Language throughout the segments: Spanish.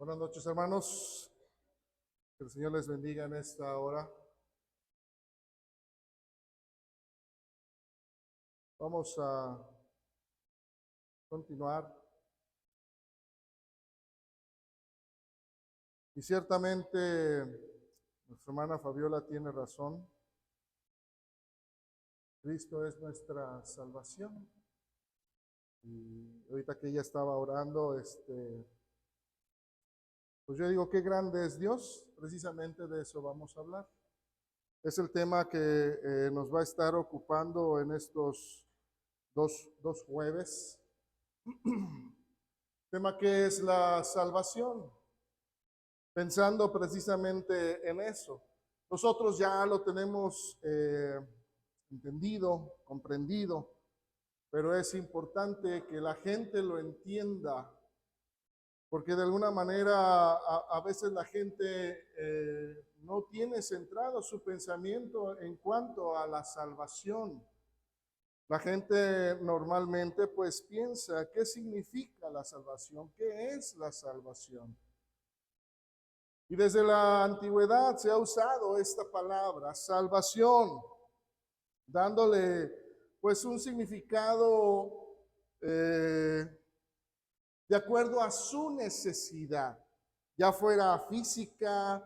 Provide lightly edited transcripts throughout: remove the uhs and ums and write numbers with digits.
Buenas noches, hermanos. Que el Señor les bendiga en esta hora. Vamos a continuar. Y ciertamente nuestra hermana Fabiola tiene razón. Cristo es nuestra salvación. Y ahorita que ella estaba orando, pues yo digo, qué grande es Dios. Precisamente de eso vamos a hablar. Es el tema que nos va a estar ocupando en estos dos jueves. Tema que es la salvación. Pensando precisamente en eso. Nosotros ya lo tenemos entendido, comprendido, pero es importante que la gente lo entienda, porque de alguna manera a veces la gente no tiene centrado su pensamiento en cuanto a la salvación. La gente normalmente pues piensa, ¿qué significa la salvación? ¿Qué es la salvación? Y desde la antigüedad se ha usado esta palabra, salvación, dándole pues un significado de acuerdo a su necesidad, ya fuera física,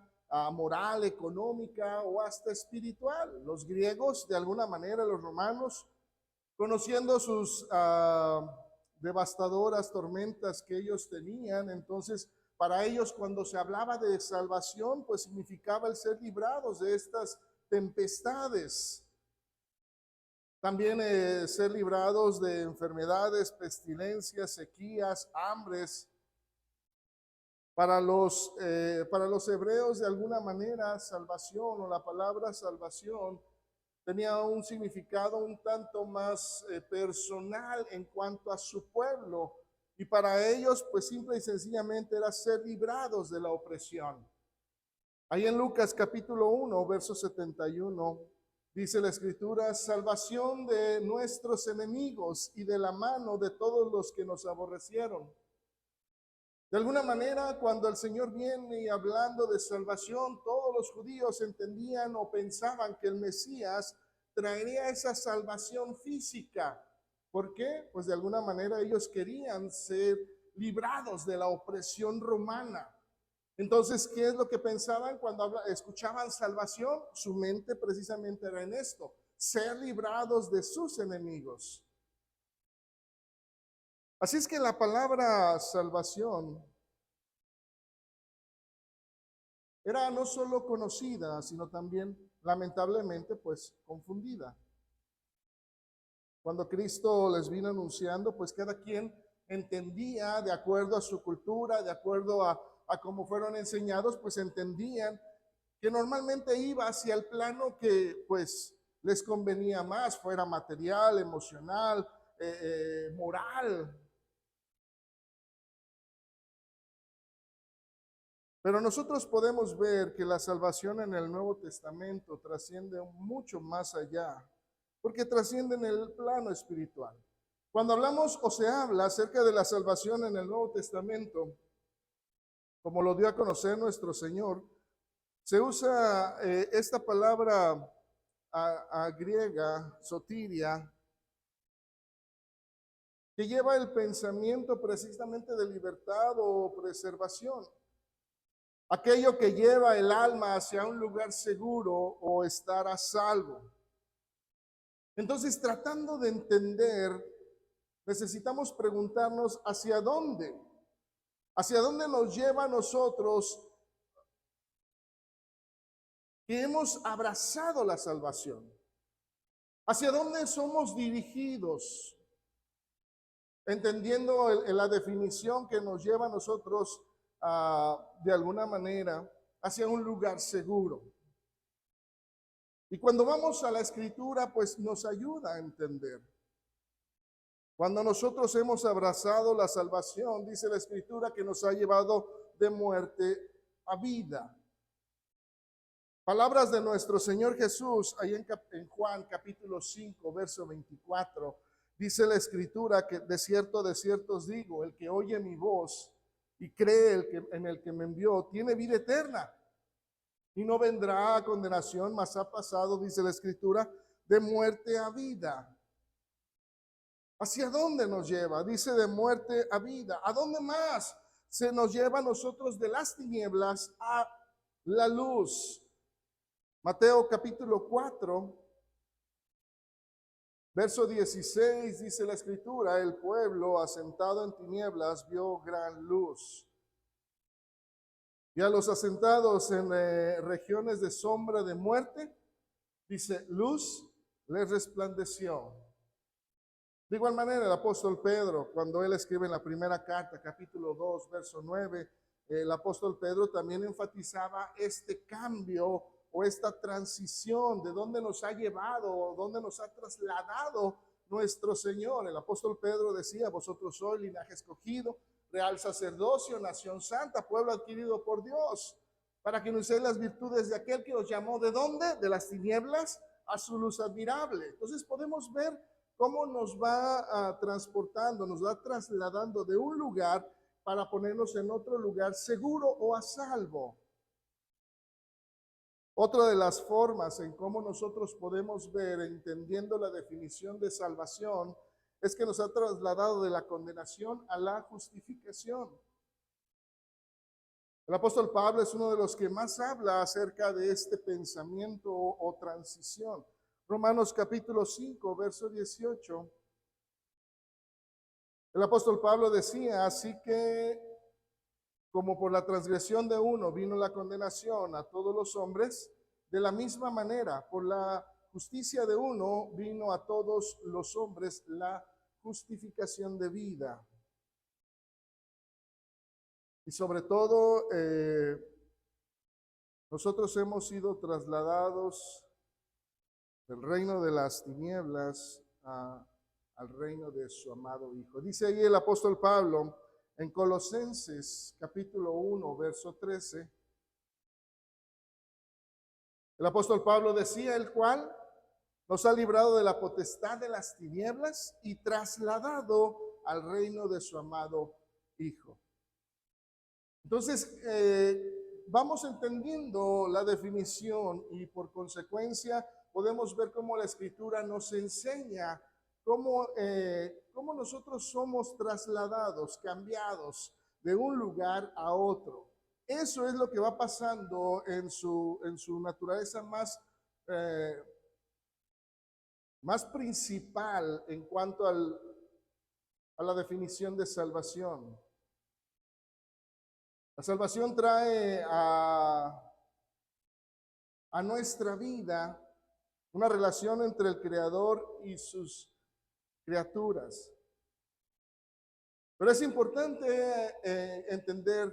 moral, económica o hasta espiritual. Los griegos, de alguna manera, los romanos, conociendo sus devastadoras tormentas que ellos tenían, entonces para ellos cuando se hablaba de salvación, pues significaba el ser librados de estas tempestades. También ser librados de enfermedades, pestilencias, sequías, hambres. Para los hebreos, de alguna manera, salvación o la palabra salvación tenía un significado un tanto más personal en cuanto a su pueblo. Y para ellos, pues simple y sencillamente era ser librados de la opresión. Ahí en Lucas capítulo 1, verso 71, dice la escritura, salvación de nuestros enemigos y de la mano de todos los que nos aborrecieron. De alguna manera, cuando el Señor viene hablando de salvación, todos los judíos entendían o pensaban que el Mesías traería esa salvación física. ¿Por qué? Pues de alguna manera ellos querían ser librados de la opresión romana. Entonces, ¿qué es lo que pensaban cuando escuchaban salvación? Su mente precisamente era en esto, ser librados de sus enemigos. Así es que la palabra salvación era no solo conocida, sino también, lamentablemente, pues confundida. Cuando Cristo les vino anunciando, pues cada quien entendía de acuerdo a su cultura, de acuerdo a cómo fueron enseñados, pues entendían que normalmente iba hacia el plano que pues les convenía más, fuera material, emocional, moral. Pero nosotros podemos ver que la salvación en el Nuevo Testamento trasciende mucho más allá, porque trasciende en el plano espiritual. Cuando hablamos o se habla acerca de la salvación en el Nuevo Testamento, como lo dio a conocer nuestro Señor, se usa esta palabra griega, sotiria, que lleva el pensamiento precisamente de libertad o preservación. Aquello que lleva el alma hacia un lugar seguro o estar a salvo. Entonces, tratando de entender, necesitamos preguntarnos hacia dónde nos lleva a nosotros que hemos abrazado la salvación. Hacia dónde somos dirigidos, entendiendo la definición que nos lleva a nosotros de alguna manera hacia un lugar seguro. Y cuando vamos a la escritura, pues nos ayuda a entender. Cuando nosotros hemos abrazado la salvación, dice la escritura que nos ha llevado de muerte a vida. Palabras de nuestro Señor Jesús, ahí en Juan capítulo 5, verso 24, dice la escritura que de cierto os digo, el que oye mi voz y cree en el que me envió, tiene vida eterna y no vendrá a condenación, mas ha pasado, dice la Escritura, de muerte a vida. ¿Hacia dónde nos lleva? Dice de muerte a vida. ¿A dónde más se nos lleva a nosotros de las tinieblas a la luz? Mateo capítulo 4, verso 16, dice la Escritura, el pueblo asentado en tinieblas vio gran luz. Y a los asentados en regiones de sombra de muerte, dice, luz les resplandeció. De igual manera, el apóstol Pedro, cuando él escribe en la primera carta, capítulo 2, verso 9, el apóstol Pedro también enfatizaba este cambio o esta transición de dónde nos ha llevado o dónde nos ha trasladado nuestro Señor. El apóstol Pedro decía, vosotros sois linaje escogido, real sacerdocio, nación santa, pueblo adquirido por Dios, para que anunciéis las virtudes de aquel que os llamó, ¿de dónde? De las tinieblas a su luz admirable. Entonces podemos ver cómo nos va transportando, nos va trasladando de un lugar para ponernos en otro lugar seguro o a salvo. Otra de las formas en cómo nosotros podemos ver, entendiendo la definición de salvación, es que nos ha trasladado de la condenación a la justificación. El apóstol Pablo es uno de los que más habla acerca de este pensamiento o transición. Romanos capítulo 5, verso 18. El apóstol Pablo decía, así que como por la transgresión de uno vino la condenación a todos los hombres, de la misma manera, por la justicia de uno vino a todos los hombres la justificación de vida. Y sobre todo, nosotros hemos sido trasladados del reino de las tinieblas al reino de su amado Hijo. Dice ahí el apóstol Pablo en Colosenses capítulo 1, verso 13. El apóstol Pablo decía, el cual nos ha librado de la potestad de las tinieblas y trasladado al reino de su amado Hijo. Entonces, vamos entendiendo la definición y por consecuencia podemos ver cómo la Escritura nos enseña cómo nosotros somos trasladados, cambiados de un lugar a otro. Eso es lo que va pasando en su naturaleza más principal en cuanto a la definición de salvación. La salvación trae a nuestra vida una relación entre el Creador y sus criaturas. Pero es importante entender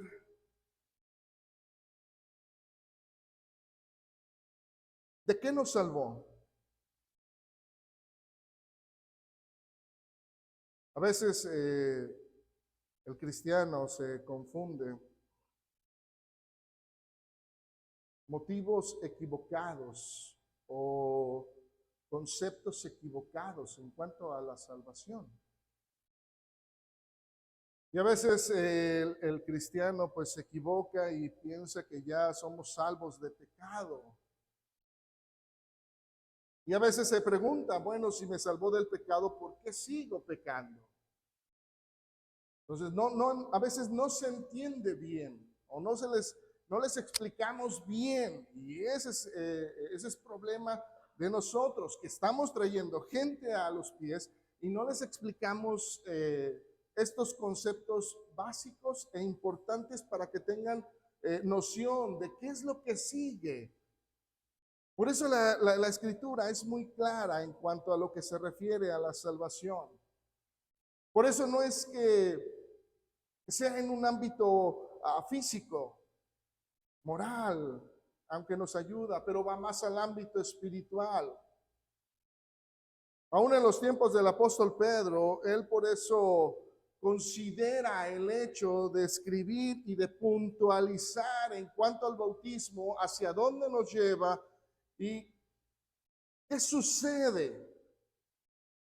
de qué nos salvó. A veces el cristiano se confunde. Motivos equivocados o conceptos equivocados en cuanto a la salvación. Y a veces el cristiano pues se equivoca y piensa que ya somos salvos de pecado. Y a veces se pregunta, bueno, si me salvó del pecado, ¿por qué sigo pecando? Entonces, a veces no se entiende bien o no les explicamos bien. Y ese es problema de nosotros, que estamos trayendo gente a los pies y no les explicamos estos conceptos básicos e importantes para que tengan noción de qué es lo que sigue. Por eso la Escritura es muy clara en cuanto a lo que se refiere a la salvación. Por eso no es que sea en un ámbito físico, moral, aunque nos ayuda, pero va más al ámbito espiritual. Aún en los tiempos del apóstol Pedro, él por eso considera el hecho de escribir y de puntualizar en cuanto al bautismo, hacia dónde nos lleva y qué sucede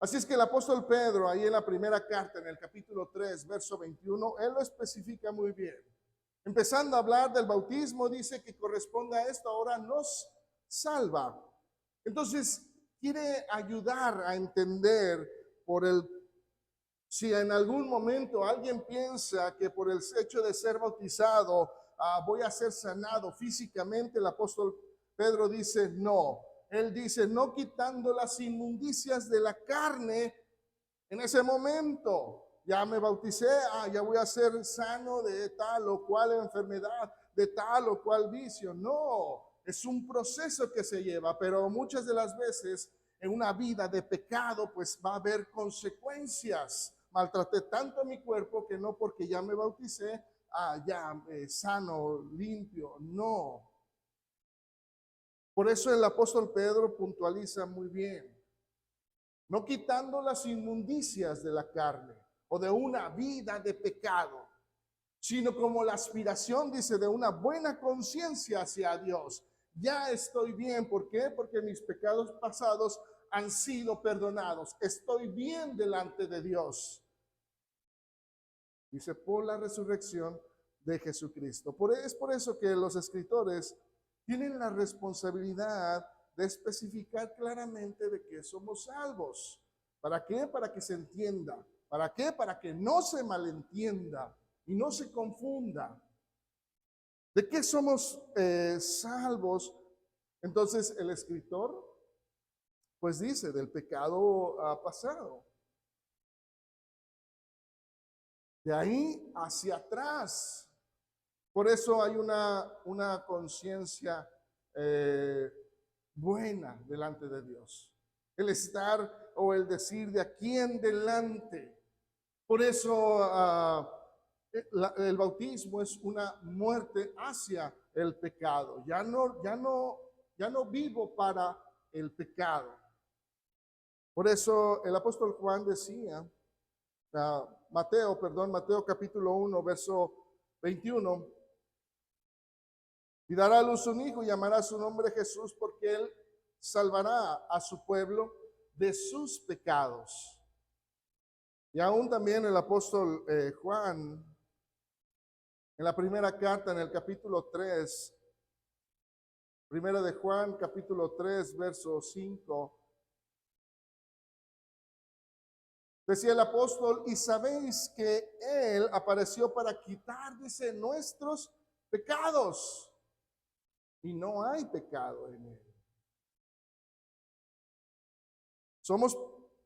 Así es que el apóstol Pedro, ahí en la primera carta, en el capítulo 3, verso 21, él lo especifica muy bien. Empezando a hablar del bautismo, dice que corresponde a esto, ahora nos salva. Entonces, quiere ayudar a entender si en algún momento alguien piensa que por el hecho de ser bautizado voy a ser sanado físicamente, el apóstol Pedro dice no. Él dice, no quitando las inmundicias de la carne en ese momento. Ya me bauticé, ya voy a ser sano de tal o cual enfermedad, de tal o cual vicio. No, es un proceso que se lleva, pero muchas de las veces en una vida de pecado, pues va a haber consecuencias. Maltraté tanto mi cuerpo que no porque ya me bauticé, ya sano, limpio. No. Por eso el apóstol Pedro puntualiza muy bien. No quitando las inmundicias de la carne o de una vida de pecado, sino como la aspiración, dice, de una buena conciencia hacia Dios. Ya estoy bien. ¿Por qué? Porque mis pecados pasados han sido perdonados. Estoy bien delante de Dios. Dice, por la resurrección de Jesucristo. Es por eso que los escritores tienen la responsabilidad de especificar claramente de qué somos salvos. ¿Para qué? Para que se entienda. ¿Para qué? Para que no se malentienda y no se confunda. ¿De qué somos salvos? Entonces el escritor pues dice del pecado pasado. De ahí hacia atrás. Por eso hay una conciencia buena delante de Dios. El estar o el decir de aquí en delante. Por eso el bautismo es una muerte hacia el pecado. Ya no vivo para el pecado. Por eso el apóstol Juan decía, Mateo capítulo 1, verso 21, y dará a luz un hijo y llamará su nombre Jesús, porque él salvará a su pueblo de sus pecados. Y aún también el apóstol Juan, en la primera carta, en el capítulo 3, primera de Juan, capítulo 3, verso 5, decía el apóstol, y sabéis que él apareció para quitar, dice, nuestros pecados. Y no hay pecado en él. Somos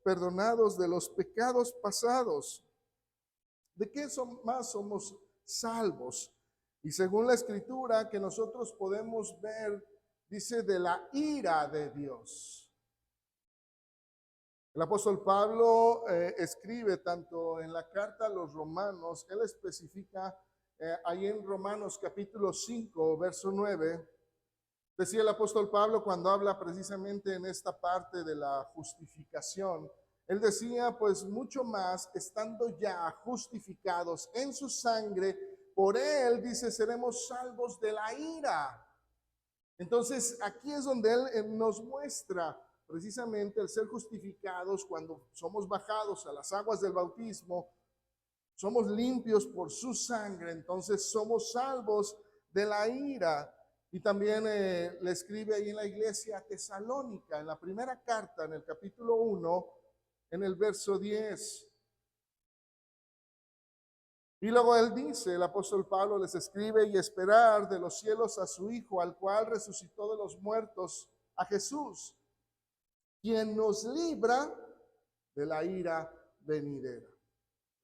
perdonados de los pecados pasados. ¿De qué más somos salvos? Y según la escritura que nosotros podemos ver, dice de la ira de Dios. El apóstol Pablo escribe tanto en la carta a los romanos, él especifica ahí en Romanos capítulo 5, verso 9, decía el apóstol Pablo cuando habla precisamente en esta parte de la justificación, él decía, pues mucho más, estando ya justificados en su sangre, por él, dice, seremos salvos de la ira. Entonces, aquí es donde él nos muestra precisamente el ser justificados cuando somos bajados a las aguas del bautismo, somos limpios por su sangre, entonces somos salvos de la ira. Y también le escribe ahí en la iglesia tesalónica, en la primera carta, en el capítulo 1, en el verso 10. Y luego él dice, el apóstol Pablo les escribe, y esperar de los cielos a su Hijo, al cual resucitó de los muertos, a Jesús, quien nos libra de la ira venidera.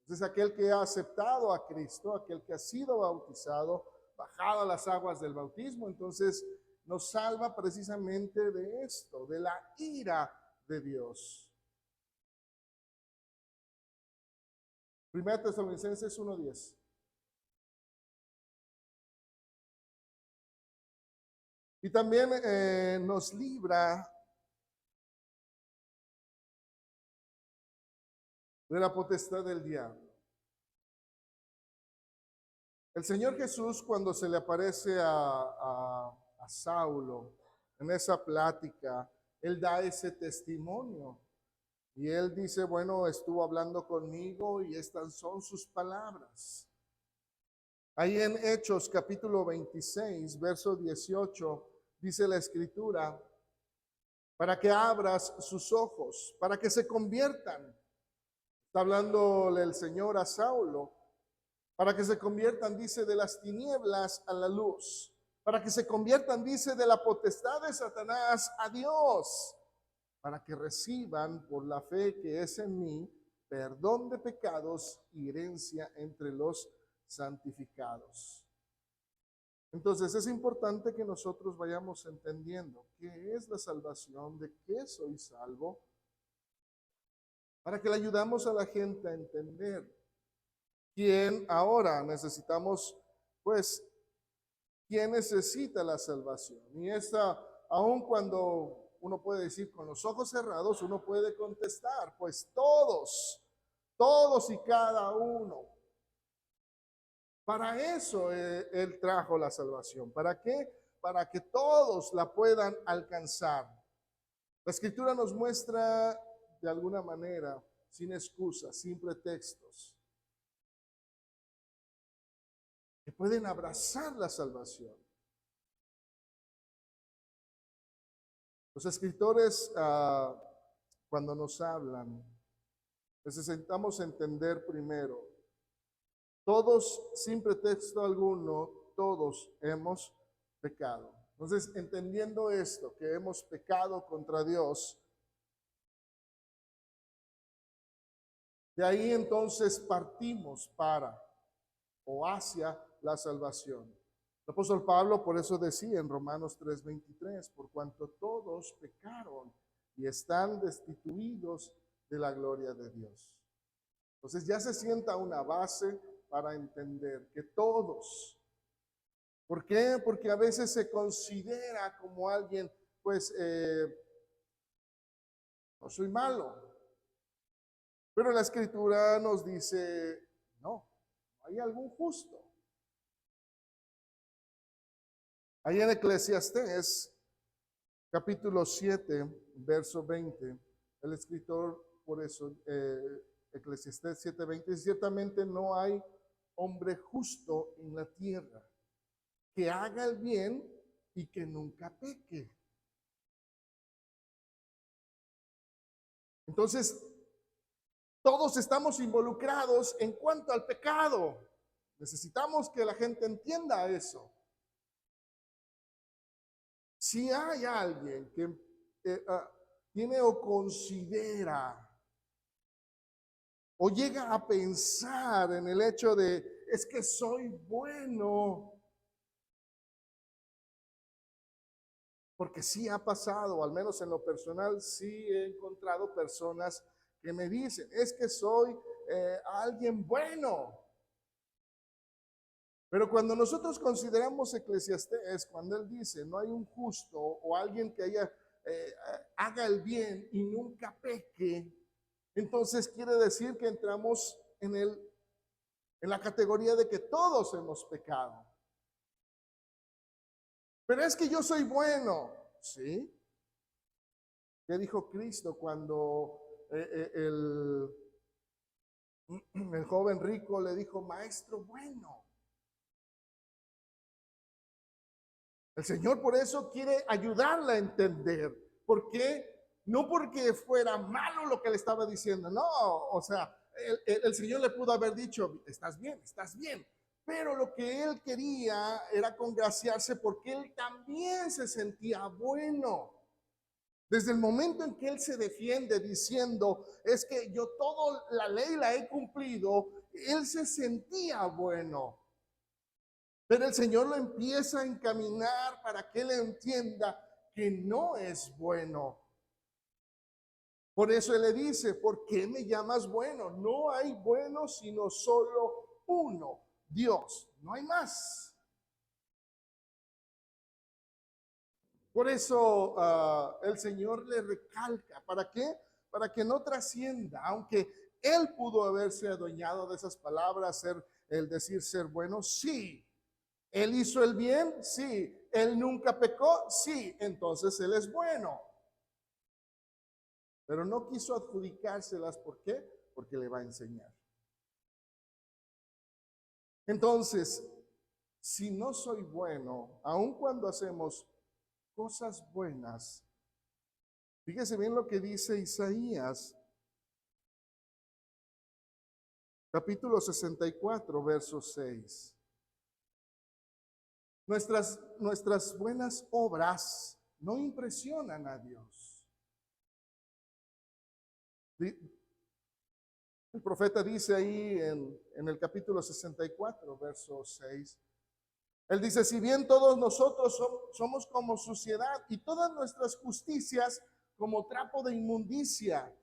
Entonces aquel que ha aceptado a Cristo, aquel que ha sido bautizado, bajado a las aguas del bautismo, entonces nos salva precisamente de esto, de la ira de Dios. 1 Tesalonicenses 1:10. Y también nos libra de la potestad del diablo. El Señor Jesús, cuando se le aparece a Saulo en esa plática, él da ese testimonio Y él dice, bueno, estuvo hablando conmigo y estas son sus palabras. Ahí en Hechos capítulo 26, verso 18, dice la escritura, para que abras sus ojos, para que se conviertan. Está hablándole el Señor a Saulo, para que se conviertan, dice, de las tinieblas a la luz, para que se conviertan, dice, de la potestad de Satanás a Dios, para que reciban por la fe que es en mí perdón de pecados y herencia entre los santificados. Entonces es importante que nosotros vayamos entendiendo qué es la salvación, de qué soy salvo, para que le ayudamos a la gente a entender quién ahora necesitamos, pues, quién necesita la salvación. Y esta, aun cuando uno puede decir con los ojos cerrados, uno puede contestar, pues todos y cada uno. Para eso Él trajo la salvación. ¿Para qué? Para que todos la puedan alcanzar. La Escritura nos muestra de alguna manera, sin excusas, sin pretextos, que pueden abrazar la salvación. Los escritores, cuando nos hablan, necesitamos entender primero, todos, sin pretexto alguno, todos hemos pecado. Entonces, entendiendo esto, que hemos pecado contra Dios, de ahí entonces partimos para o hacia la salvación. El apóstol Pablo por eso decía en Romanos 3:23, por cuanto todos pecaron y están destituidos de la gloria de Dios. Entonces ya se sienta una base para entender que todos. ¿Por qué? Porque a veces se considera como alguien, pues, no soy malo. Pero la Escritura nos dice, no, hay algún justo. Ahí en Eclesiastés, capítulo 7, verso 20, el escritor, por eso, Eclesiastés 7:20, ciertamente no hay hombre justo en la tierra que haga el bien y que nunca peque. Entonces, todos estamos involucrados en cuanto al pecado. Necesitamos que la gente entienda eso. Si hay alguien que tiene o considera o llega a pensar en el hecho de, es que soy bueno, porque sí ha pasado, al menos en lo personal, sí he encontrado personas que me dicen, es que soy alguien bueno. Pero cuando nosotros consideramos Eclesiastés, cuando él dice, no hay un justo o alguien que haga el bien y nunca peque, entonces quiere decir que entramos en la categoría de que todos hemos pecado. Pero es que yo soy bueno, ¿sí? ¿Qué dijo Cristo cuando el joven rico le dijo, maestro bueno? El Señor por eso quiere ayudarla a entender. ¿Por qué? No porque fuera malo lo que le estaba diciendo, no, o sea, el Señor le pudo haber dicho, estás bien, estás bien. Pero lo que él quería era congraciarse porque él también se sentía bueno. Desde el momento en que él se defiende diciendo, es que yo toda la ley la he cumplido, él se sentía bueno. Pero el Señor lo empieza a encaminar para que él entienda que no es bueno. Por eso él le dice, ¿por qué me llamas bueno? No hay bueno sino solo uno, Dios, no hay más. Por eso el Señor le recalca, ¿para qué? Para que no trascienda, aunque él pudo haberse adueñado de esas palabras, el decir ser bueno, sí. Él hizo el bien, sí. Él nunca pecó, sí. Entonces él es bueno. pero no quiso adjudicárselas. ¿Por qué? Porque le va a enseñar. Entonces, si no soy bueno, aun cuando hacemos cosas buenas, fíjese bien lo que dice Isaías, capítulo 64, verso 6. Nuestras buenas obras no impresionan a Dios. El profeta dice ahí en el capítulo 64, verso 6, él dice, si bien todos nosotros somos como suciedad y todas nuestras justicias como trapo de inmundicia,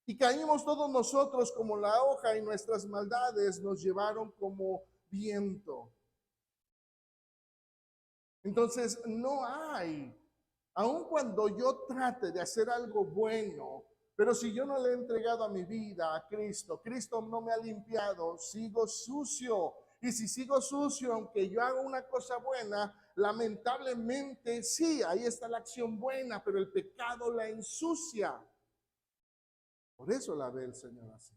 y caímos todos nosotros como la hoja y nuestras maldades nos llevaron como viento. Entonces no hay, aun cuando yo trate de hacer algo bueno, pero si yo no le he entregado a mi vida a Cristo, Cristo no me ha limpiado, sigo sucio. Y si sigo sucio, aunque yo haga una cosa buena, lamentablemente sí, ahí está la acción buena, pero el pecado la ensucia. Por eso la ve el Señor así.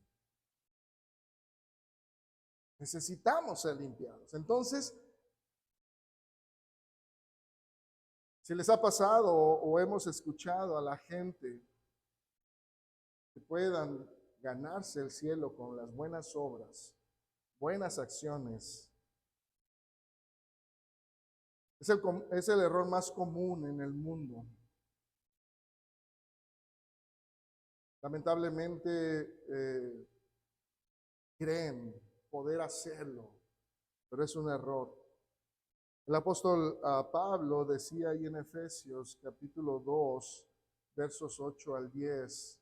Necesitamos ser limpiados. Entonces, si les ha pasado o hemos escuchado a la gente que puedan ganarse el cielo con las buenas obras, buenas acciones, es el error más común en el mundo. Lamentablemente creen poder hacerlo, pero es un error. El apóstol Pablo decía ahí en Efesios capítulo 2, versos 8 al 10,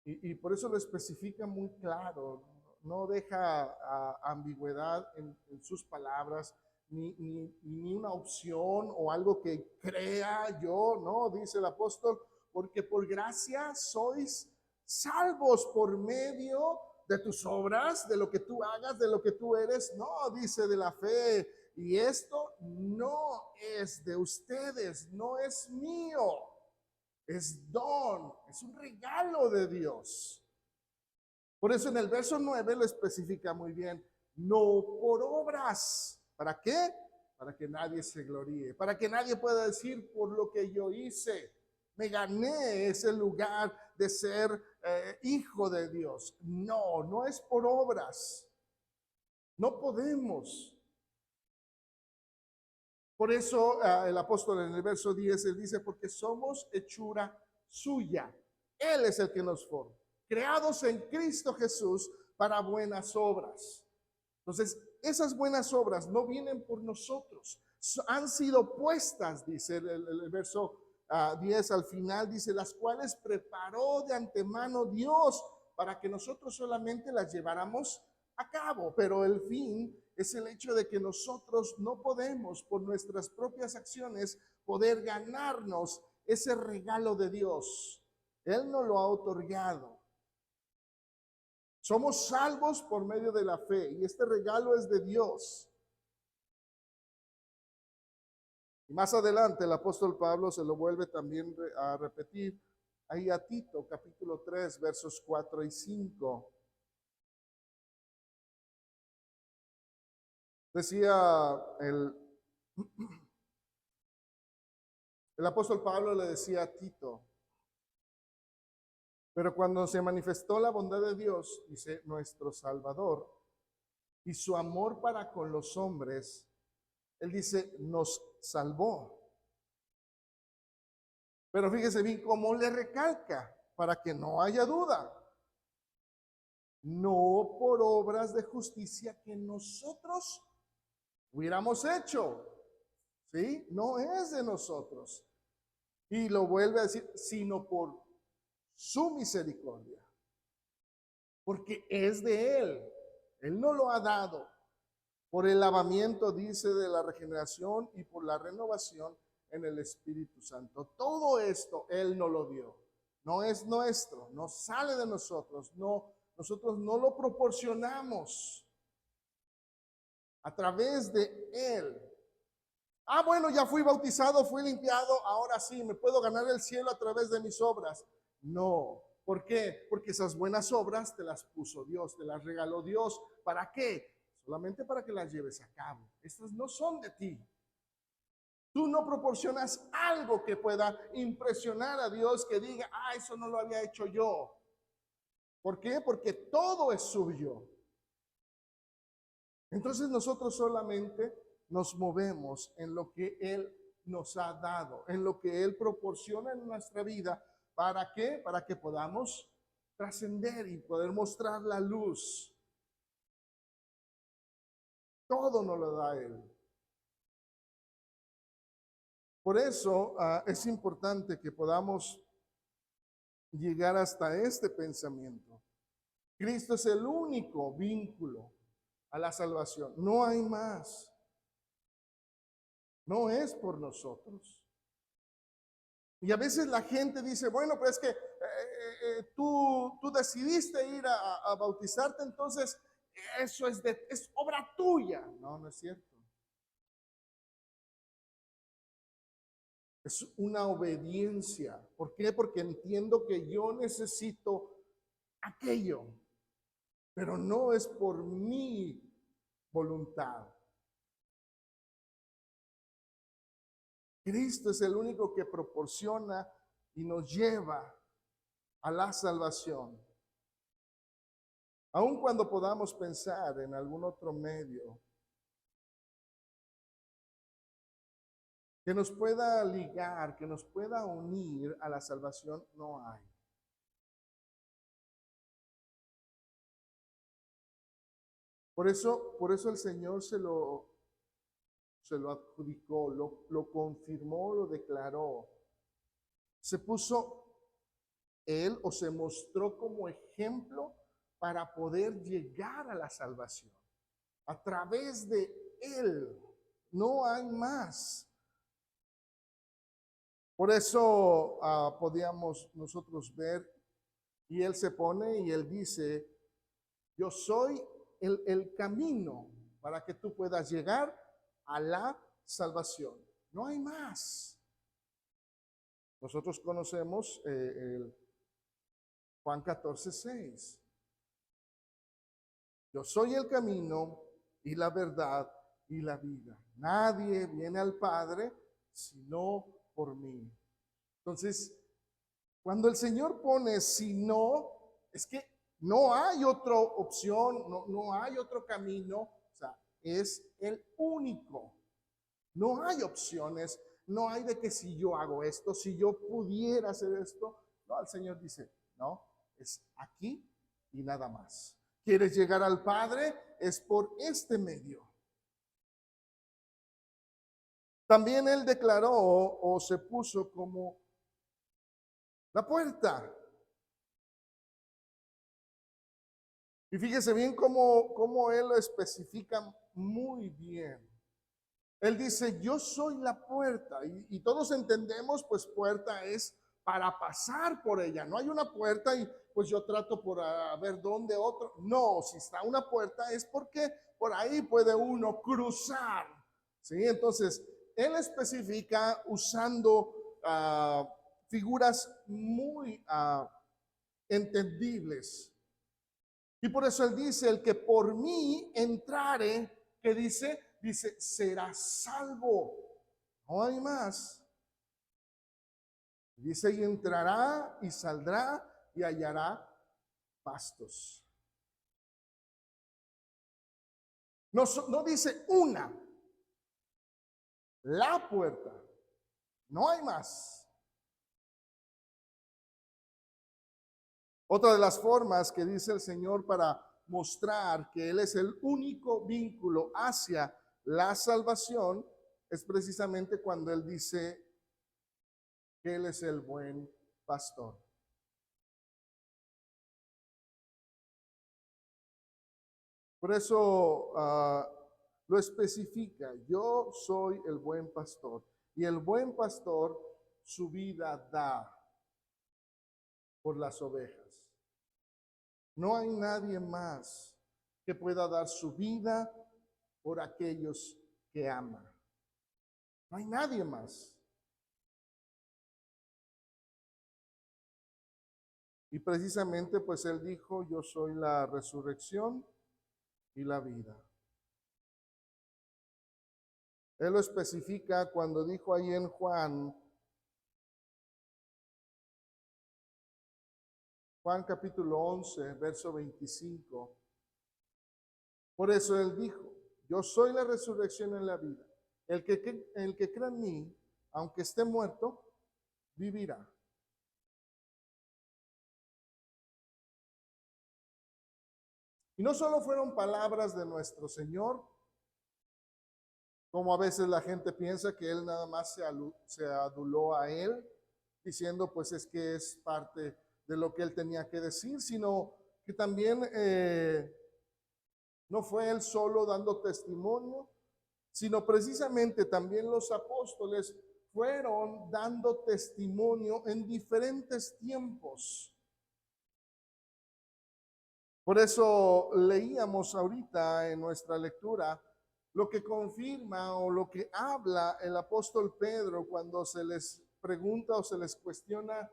y por eso lo especifica muy claro, no deja ambigüedad en sus palabras, ni una opción o algo que crea yo, no, dice el apóstol, porque por gracia sois salvos por medio de tus obras, de lo que tú hagas, de lo que tú eres, no, dice de la fe. Y esto no es de ustedes, no es mío, es don, es un regalo de Dios. Por eso en el verso 9 lo especifica muy bien, no por obras. ¿Para qué? Para que nadie se gloríe, para que nadie pueda decir por lo que yo hice, me gané ese lugar de ser hijo de Dios. No, no es por obras. No podemos. Por eso el apóstol en el verso 10, él dice, porque somos hechura suya. Él es el que nos forma, creados en Cristo Jesús para buenas obras. Entonces, esas buenas obras no vienen por nosotros, han sido puestas, dice el verso 10 al final, dice, las cuales preparó de antemano Dios para que nosotros solamente las lleváramos a cabo, pero el fin es el hecho de que nosotros no podemos por nuestras propias acciones poder ganarnos ese regalo de Dios. Él nos lo ha otorgado. Somos salvos por medio de la fe y este regalo es de Dios. Y más adelante el apóstol Pablo se lo vuelve también a repetir ahí a Tito, capítulo 3, versos 4 y 5. Decía el apóstol Pablo, le decía a Tito, pero cuando se manifestó la bondad de Dios, dice, nuestro Salvador, y su amor para con los hombres, él dice, nos salvó. Pero fíjese bien cómo le recalca, para que no haya duda. No por obras de justicia que nosotros hubiéramos hecho. ¿Sí? No es de nosotros. Y lo vuelve a decir, sino por su misericordia. Porque es de Él. Él no lo ha dado. Por el lavamiento, dice, de la regeneración y por la renovación en el Espíritu Santo. Todo esto Él nos lo dio. No es nuestro, no sale de nosotros, no, nosotros no lo proporcionamos. A través de Él Ah, bueno, ya fui bautizado, fui limpiado, ahora sí, me puedo ganar el cielo a través de mis obras. No. ¿Por qué? Porque esas buenas obras te las puso Dios, te las regaló Dios. ¿Para qué? Solamente para que las lleves a cabo. Estas no son de ti. Tú no proporcionas algo que pueda impresionar a Dios, que diga, ah, eso no lo había hecho yo. ¿Por qué? Porque todo es suyo. Entonces nosotros solamente nos movemos en lo que Él nos ha dado, en lo que Él proporciona en nuestra vida. ¿Para qué? Para que podamos trascender y poder mostrar la luz. Todo nos lo da Él. Por eso es importante que podamos llegar hasta este pensamiento. Cristo es el único vínculo a la salvación. No hay más. No es por nosotros. Y a veces la gente dice, bueno, pues es que tú decidiste ir a bautizarte, entonces eso es obra tuya. No, no es cierto. Es una obediencia. ¿Por qué? Porque entiendo que yo necesito aquello, pero no es por mi voluntad. Cristo es el único que proporciona y nos lleva a la salvación. Aun cuando podamos pensar en algún otro medio que nos pueda ligar, que nos pueda unir a la salvación, no hay. Por eso el Señor se lo adjudicó, lo confirmó, lo declaró. Se puso Él o se mostró como ejemplo para poder llegar a la salvación. A través de Él, no hay más. Por eso podíamos nosotros ver, y Él se pone y Él dice, yo soy el camino para que tú puedas llegar a la salvación. No hay más. Nosotros conocemos el Juan 14:6. Yo soy el camino y la verdad y la vida. Nadie viene al Padre sino por mí. Entonces, cuando el Señor pone si no, es que no hay otra opción, no hay otro camino, o sea, es el único. No hay opciones, no hay de que si yo hago esto, si yo pudiera hacer esto. No, el Señor dice, no, es aquí y nada más. ¿Quieres llegar al Padre? Es por este medio. También Él declaró o se puso como la puerta. Y fíjese bien cómo Él lo especifica muy bien. Él dice, yo soy la puerta. Y todos entendemos, pues puerta es para pasar por ella. No hay una puerta y pues yo trato por ver dónde otro. No, si está una puerta es porque por ahí puede uno cruzar. ¿Sí? Entonces, Él especifica usando figuras muy entendibles. Y por eso Él dice, el que por mí entrare, que dice, será salvo. No hay más. Dice, y entrará y saldrá y hallará pastos. No, no dice una, la puerta. No hay más. Otra de las formas que dice el Señor para mostrar que Él es el único vínculo hacia la salvación es precisamente cuando Él dice que Él es el buen pastor. Por eso lo especifica, yo soy el buen pastor. Y el buen pastor su vida da por las ovejas. No hay nadie más que pueda dar su vida por aquellos que ama. No hay nadie más. Y precisamente pues él dijo, yo soy la resurrección y la vida. Él lo especifica cuando dijo ahí en Juan capítulo 11, verso 25. Por eso él dijo, yo soy la resurrección y la vida. El que cree en mí, aunque esté muerto, vivirá. Y no solo fueron palabras de nuestro Señor, como a veces la gente piensa que Él nada más se aduló a Él, diciendo pues es que es parte de lo que Él tenía que decir, sino que también no fue Él solo dando testimonio, sino precisamente también los apóstoles fueron dando testimonio en diferentes tiempos. Por eso leíamos ahorita en nuestra lectura lo que confirma o lo que habla el apóstol Pedro cuando se les pregunta o se les cuestiona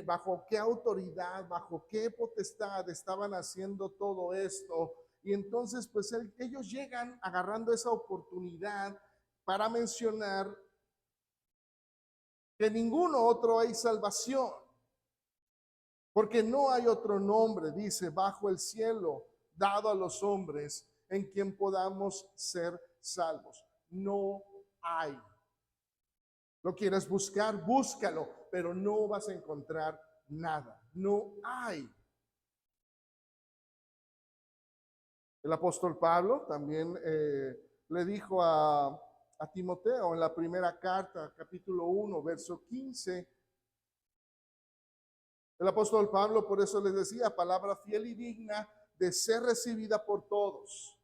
bajo qué autoridad, bajo qué potestad estaban haciendo todo esto. Y entonces pues ellos llegan agarrando esa oportunidad para mencionar que ninguno otro hay salvación. Porque no hay otro nombre, dice, bajo el cielo, dado a los hombres, en quien podamos ser salvos. No hay. ¿Lo quieres buscar? Búscalo, pero no vas a encontrar nada. No hay. El apóstol Pablo también le dijo a Timoteo en la primera carta, capítulo 1, verso 15, el apóstol Pablo por eso les decía, palabra fiel y digna de ser recibida por todos.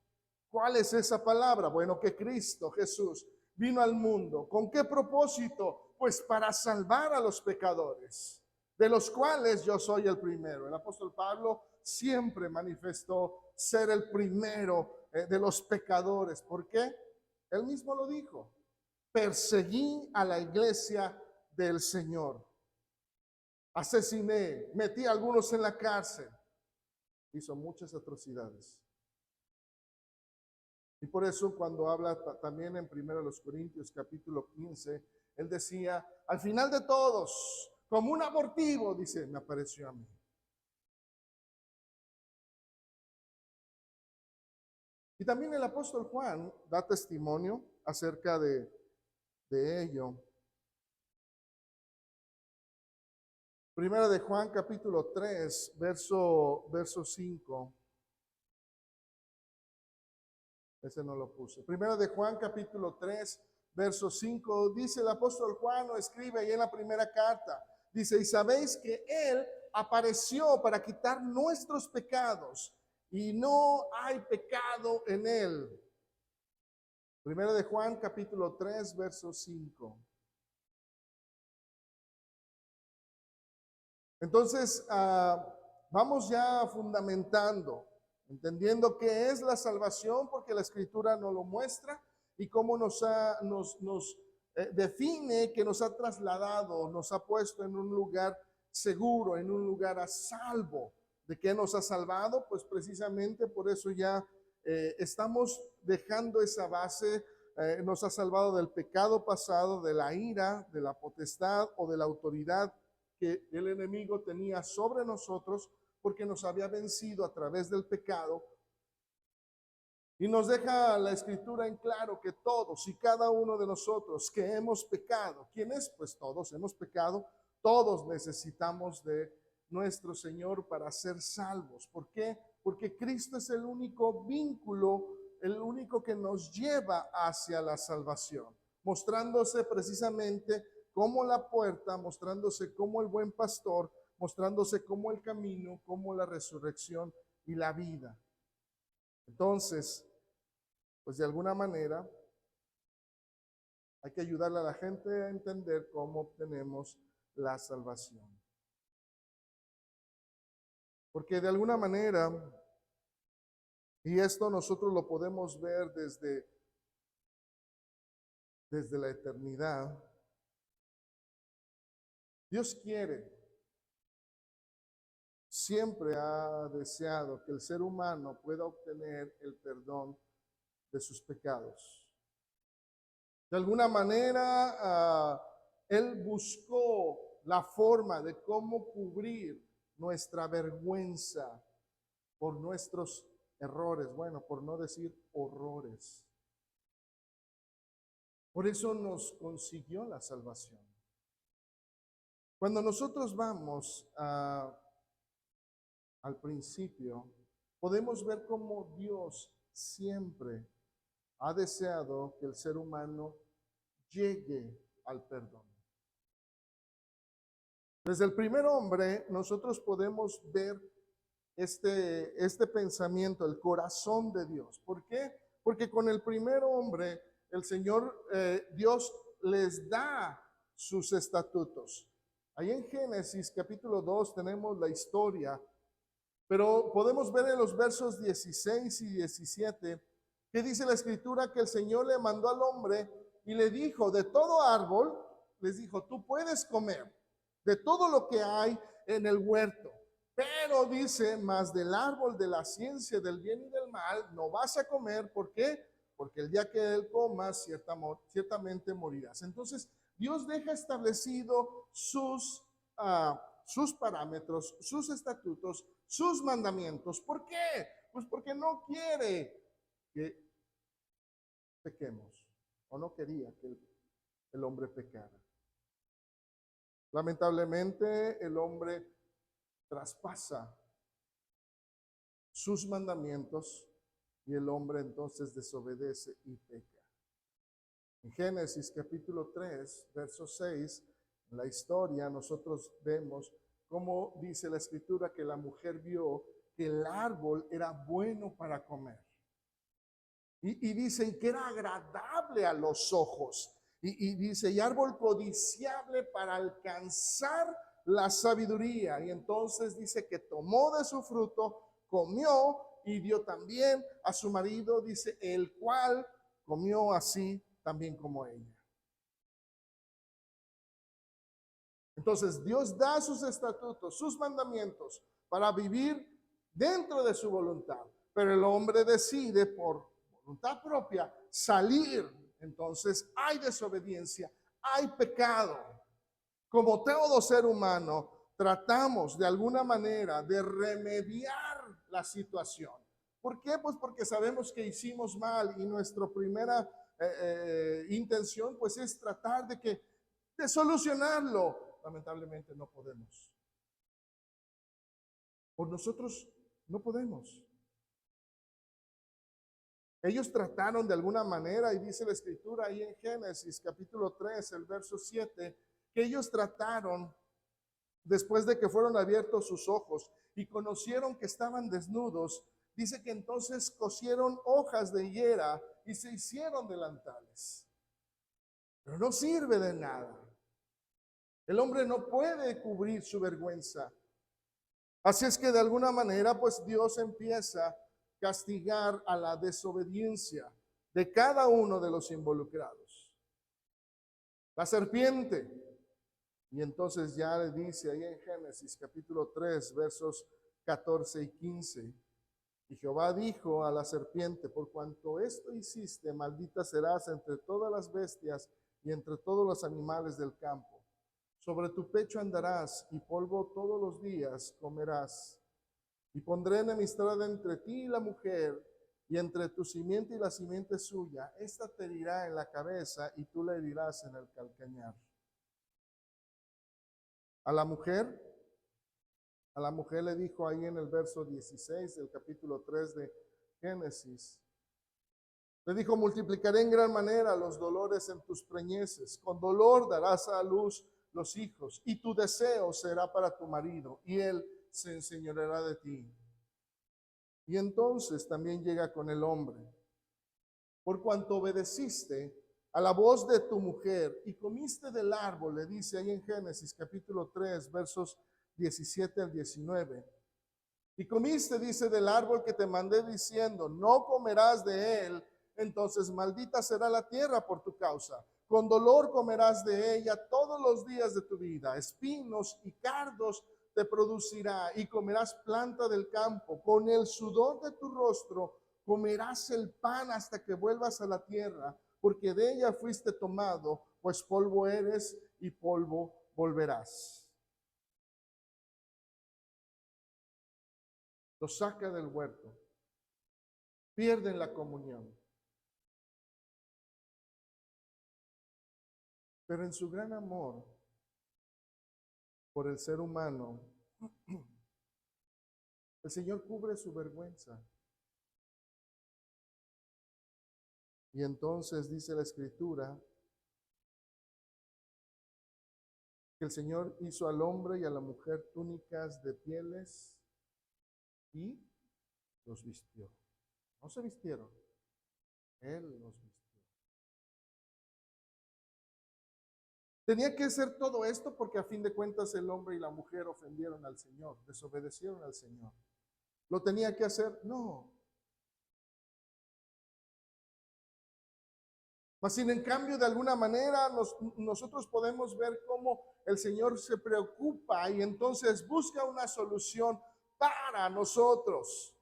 ¿Cuál es esa palabra? Bueno, que Cristo Jesús vino al mundo. ¿Con qué propósito? Pues para salvar a los pecadores, de los cuales yo soy el primero. El apóstol Pablo siempre manifestó ser el primero de los pecadores. ¿Por qué? Él mismo lo dijo. Perseguí a la iglesia del Señor. Asesiné, metí a algunos en la cárcel, hizo muchas atrocidades. Y por eso cuando habla también en 1 Corintios capítulo 15, él decía, al final de todos, como un abortivo, dice, me apareció a mí. Y también el apóstol Juan da testimonio acerca de ello. Primera de Juan capítulo 3, verso 5. Ese no lo puse. Primera de Juan capítulo 3, verso 5. Dice el apóstol Juan, lo escribe ahí en la primera carta. Dice, y sabéis que Él apareció para quitar nuestros pecados y no hay pecado en Él. Primera de Juan capítulo 3, verso 5. Entonces, vamos ya fundamentando, entendiendo qué es la salvación, porque la Escritura nos lo muestra y cómo nos define que nos ha trasladado, nos ha puesto en un lugar seguro, en un lugar a salvo. ¿De qué nos ha salvado? Pues precisamente por eso ya estamos dejando esa base. Nos ha salvado del pecado pasado, de la ira, de la potestad o de la autoridad que el enemigo tenía sobre nosotros porque nos había vencido a través del pecado. Y nos deja la escritura en claro que todos y cada uno de nosotros que hemos pecado, ¿quién es? Pues todos hemos pecado, todos necesitamos de nuestro Señor para ser salvos. ¿Por qué? Porque Cristo es el único vínculo, el único que nos lleva hacia la salvación, mostrándose precisamente como la puerta, mostrándose como el buen pastor, mostrándose como el camino, como la resurrección y la vida. Entonces, pues de alguna manera hay que ayudarle a la gente a entender cómo obtenemos la salvación. Porque de alguna manera, y esto nosotros lo podemos ver desde la eternidad, Dios siempre ha deseado que el ser humano pueda obtener el perdón de sus pecados. De alguna manera, Él buscó la forma de cómo cubrir nuestra vergüenza por nuestros errores, bueno, por no decir horrores. Por eso nos consiguió la salvación. Cuando nosotros vamos al principio, podemos ver cómo Dios siempre ha deseado que el ser humano llegue al perdón. Desde el primer hombre, nosotros podemos ver este pensamiento, el corazón de Dios. ¿Por qué? Porque con el primer hombre, el Señor, Dios les da sus estatutos. Ahí en Génesis capítulo 2 tenemos la historia, pero podemos ver en los versos 16 y 17 que dice la Escritura que el Señor le mandó al hombre y le dijo, de todo árbol, les dijo, tú puedes comer de todo lo que hay en el huerto, pero dice, más del árbol de la ciencia del bien y del mal no vas a comer. ¿Por qué? Porque el día que él comas, ciertamente morirás. Entonces, Dios deja establecido sus parámetros, sus estatutos, sus mandamientos. ¿Por qué? Pues porque no quiere que pequemos, o no quería que el hombre pecara. Lamentablemente, el hombre traspasa sus mandamientos y el hombre entonces desobedece y peca. En Génesis capítulo 3, verso 6, en la historia nosotros vemos cómo dice la Escritura que la mujer vio que el árbol era bueno para comer. Y dicen que era agradable a los ojos. Y dice, y árbol codiciable para alcanzar la sabiduría. Y entonces dice que tomó de su fruto, comió y dio también a su marido, dice, el cual comió así también como ella. Entonces Dios da sus estatutos, sus mandamientos para vivir dentro de su voluntad. Pero el hombre decide por voluntad propia salir. Entonces hay desobediencia, hay pecado. Como todo ser humano, tratamos de alguna manera de remediar la situación. ¿Por qué? Pues porque sabemos que hicimos mal y nuestra primera intención pues es tratar de solucionarlo. Lamentablemente no podemos. Por nosotros no podemos. Ellos trataron de alguna manera, y dice la Escritura ahí en Génesis capítulo 3, el verso 7, que ellos trataron, después de que fueron abiertos sus ojos y conocieron que estaban desnudos, dice que entonces cosieron hojas de higuera y se hicieron delantales. Pero no sirve de nada. El hombre no puede cubrir su vergüenza. Así es que de alguna manera, pues Dios empieza a castigar a la desobediencia de cada uno de los involucrados. La serpiente. Y entonces ya le dice ahí en Génesis capítulo 3, versos 14 y 15. Y Jehová dijo a la serpiente, por cuanto esto hiciste, maldita serás entre todas las bestias y entre todos los animales del campo. Sobre tu pecho andarás y polvo todos los días comerás. Y pondré enemistad entre ti y la mujer, y entre tu simiente y la simiente suya. Esta te herirá en la cabeza y tú le herirás en el calcañar. A la mujer le dijo ahí en el verso 16 del capítulo 3 de Génesis. Le dijo, multiplicaré en gran manera los dolores en tus preñeces. Con dolor darás a luz los hijos, y tu deseo será para tu marido, y él se enseñoreará de ti. Y entonces también llega con el hombre. Por cuanto obedeciste a la voz de tu mujer y comiste del árbol, le dice ahí en Génesis capítulo 3, versos 17 al 19. Y comiste, dice, del árbol que te mandé diciendo, no comerás de él, entonces maldita será la tierra por tu causa. Con dolor comerás de ella todos los días de tu vida. Espinos y cardos te producirá y comerás planta del campo. Con el sudor de tu rostro comerás el pan hasta que vuelvas a la tierra, porque de ella fuiste tomado, pues polvo eres y polvo volverás. Los saca del huerto. Pierden la comunión. Pero en su gran amor por el ser humano, el Señor cubre su vergüenza. Y entonces dice la Escritura que el Señor hizo al hombre y a la mujer túnicas de pieles y los vistió. No se vistieron, Él los vistió. Tenía que hacer todo esto porque a fin de cuentas el hombre y la mujer ofendieron al Señor, desobedecieron al Señor. ¿Lo tenía que hacer? No. Mas sin en cambio, de alguna manera, nosotros podemos ver cómo el Señor se preocupa y entonces busca una solución para nosotros,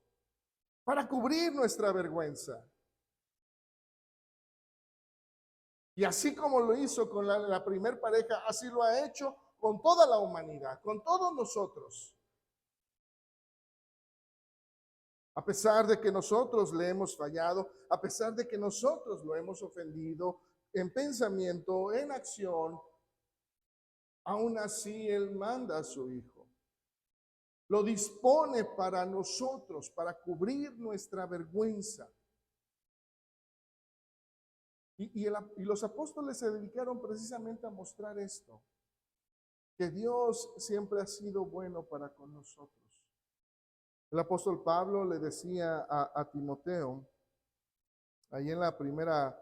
para cubrir nuestra vergüenza. Y así como lo hizo con la primer pareja, así lo ha hecho con toda la humanidad, con todos nosotros. A pesar de que nosotros le hemos fallado, a pesar de que nosotros lo hemos ofendido en pensamiento, en acción, aún así Él manda a su Hijo. Lo dispone para nosotros, para cubrir nuestra vergüenza. Y los apóstoles se dedicaron precisamente a mostrar esto, que Dios siempre ha sido bueno para con nosotros. El apóstol Pablo le decía a Timoteo, ahí en la primera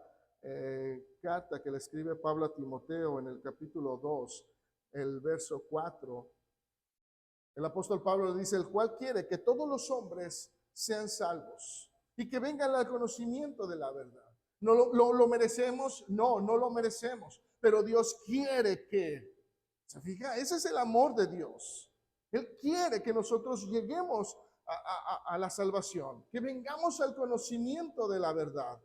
carta que le escribe Pablo a Timoteo en el capítulo 2, el verso 4, el apóstol Pablo le dice, el cual quiere que todos los hombres sean salvos y que vengan al conocimiento de la verdad. ¿No lo merecemos? No, no lo merecemos. Pero Dios quiere que, ¿se fija? Ese es el amor de Dios. Él quiere que nosotros lleguemos a la salvación, que vengamos al conocimiento de la verdad.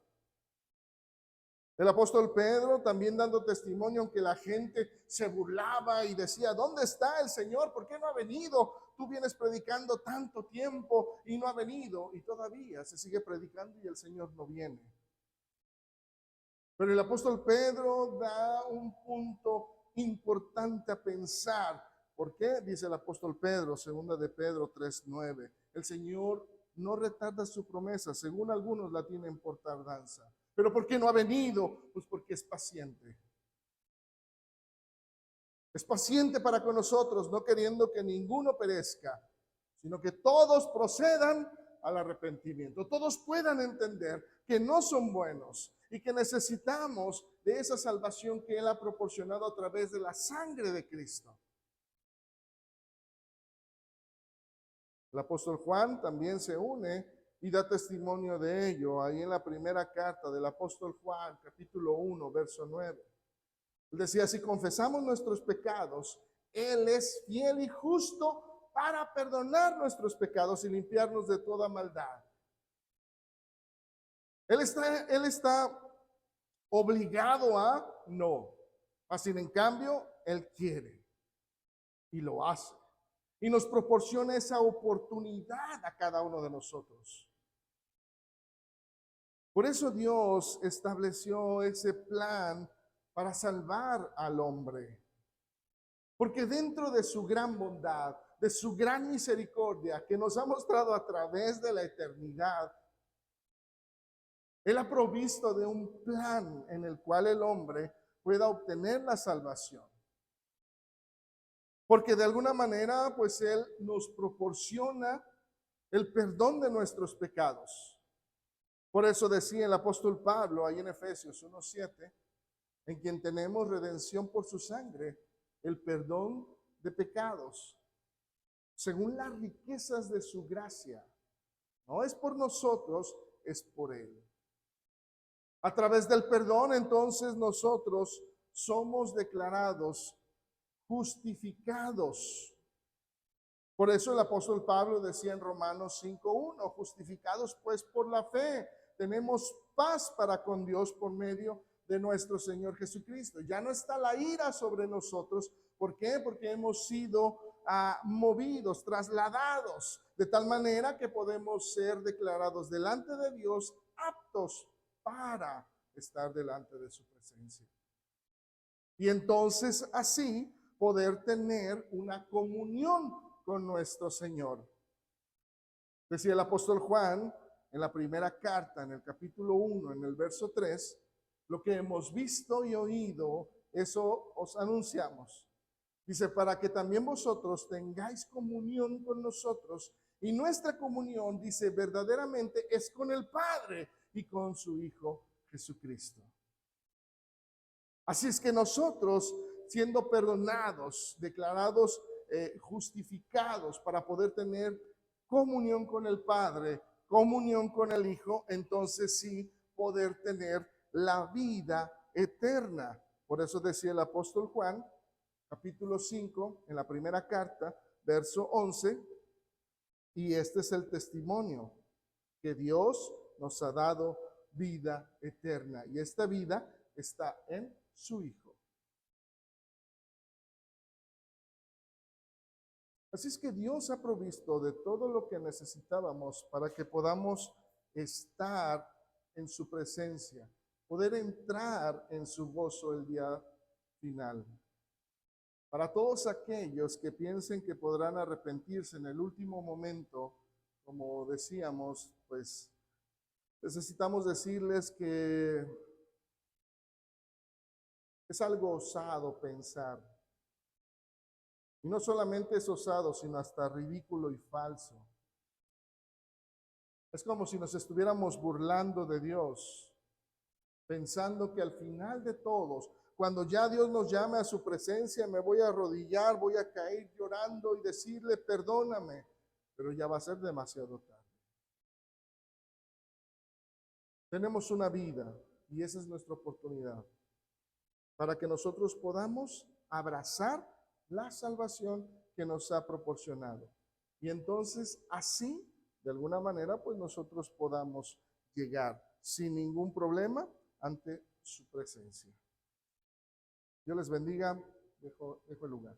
El apóstol Pedro también dando testimonio, aunque la gente se burlaba y decía, ¿dónde está el Señor? ¿Por qué no ha venido? Tú vienes predicando tanto tiempo y no ha venido. Y todavía se sigue predicando y el Señor no viene. Pero el apóstol Pedro da un punto importante a pensar. ¿Por qué? Dice el apóstol Pedro, segunda de Pedro 3:9. El Señor no retarda su promesa, según algunos la tienen por tardanza. ¿Pero por qué no ha venido? Pues porque es paciente. Es paciente para con nosotros, no queriendo que ninguno perezca, sino que todos procedan al arrepentimiento. Todos puedan entender que no son buenos y que necesitamos de esa salvación que Él ha proporcionado a través de la sangre de Cristo. El apóstol Juan también se une y da testimonio de ello ahí en la primera carta del apóstol Juan, capítulo 1, verso 9. Él decía, si confesamos nuestros pecados, Él es fiel y justo para perdonar nuestros pecados y limpiarnos de toda maldad. Él está obligado a no. Así en cambio, Él quiere y lo hace. Y nos proporciona esa oportunidad a cada uno de nosotros. Por eso Dios estableció ese plan para salvar al hombre. Porque dentro de su gran bondad, de su gran misericordia que nos ha mostrado a través de la eternidad, Él ha provisto de un plan en el cual el hombre pueda obtener la salvación. Porque de alguna manera, pues Él nos proporciona el perdón de nuestros pecados. Por eso decía el apóstol Pablo ahí en Efesios 1:7, en quien tenemos redención por su sangre, el perdón de pecados, según las riquezas de su gracia. No es por nosotros, es por Él. A través del perdón, entonces nosotros somos declarados justificados. Por eso el apóstol Pablo decía en Romanos 5:1, justificados pues por la fe, tenemos paz para con Dios por medio de nuestro Señor Jesucristo. Ya no está la ira sobre nosotros. ¿Por qué? Porque hemos sido movidos, trasladados, de tal manera que podemos ser declarados delante de Dios aptos para estar delante de su presencia. Y entonces así poder tener una comunión con nuestro Señor. Decía el apóstol Juan en la primera carta, en el capítulo 1, en el verso 3, lo que hemos visto y oído, eso os anunciamos. Dice, para que también vosotros tengáis comunión con nosotros. Y nuestra comunión, dice, verdaderamente es con el Padre y con su Hijo Jesucristo. Así es que nosotros, siendo perdonados, declarados justificados para poder tener comunión con el Padre, comunión con el Hijo, entonces sí poder tener la vida eterna. Por eso decía el apóstol Juan, capítulo 5, en la primera carta, verso 11, y este es el testimonio, que Dios nos ha dado vida eterna, y esta vida está en su Hijo. Así es que Dios ha provisto de todo lo que necesitábamos para que podamos estar en su presencia, poder entrar en su gozo el día final. Para todos aquellos que piensen que podrán arrepentirse en el último momento, como decíamos, pues necesitamos decirles que es algo osado pensar. Y no solamente es osado, sino hasta ridículo y falso. Es como si nos estuviéramos burlando de Dios, pensando que al final de todos, cuando ya Dios nos llame a su presencia, me voy a arrodillar, voy a caer llorando y decirle, perdóname, pero ya va a ser demasiado tarde. Tenemos una vida y esa es nuestra oportunidad para que nosotros podamos abrazar la salvación que nos ha proporcionado. Y entonces así, de alguna manera, pues nosotros podamos llegar sin ningún problema ante su presencia. Dios les bendiga. Dejo el lugar.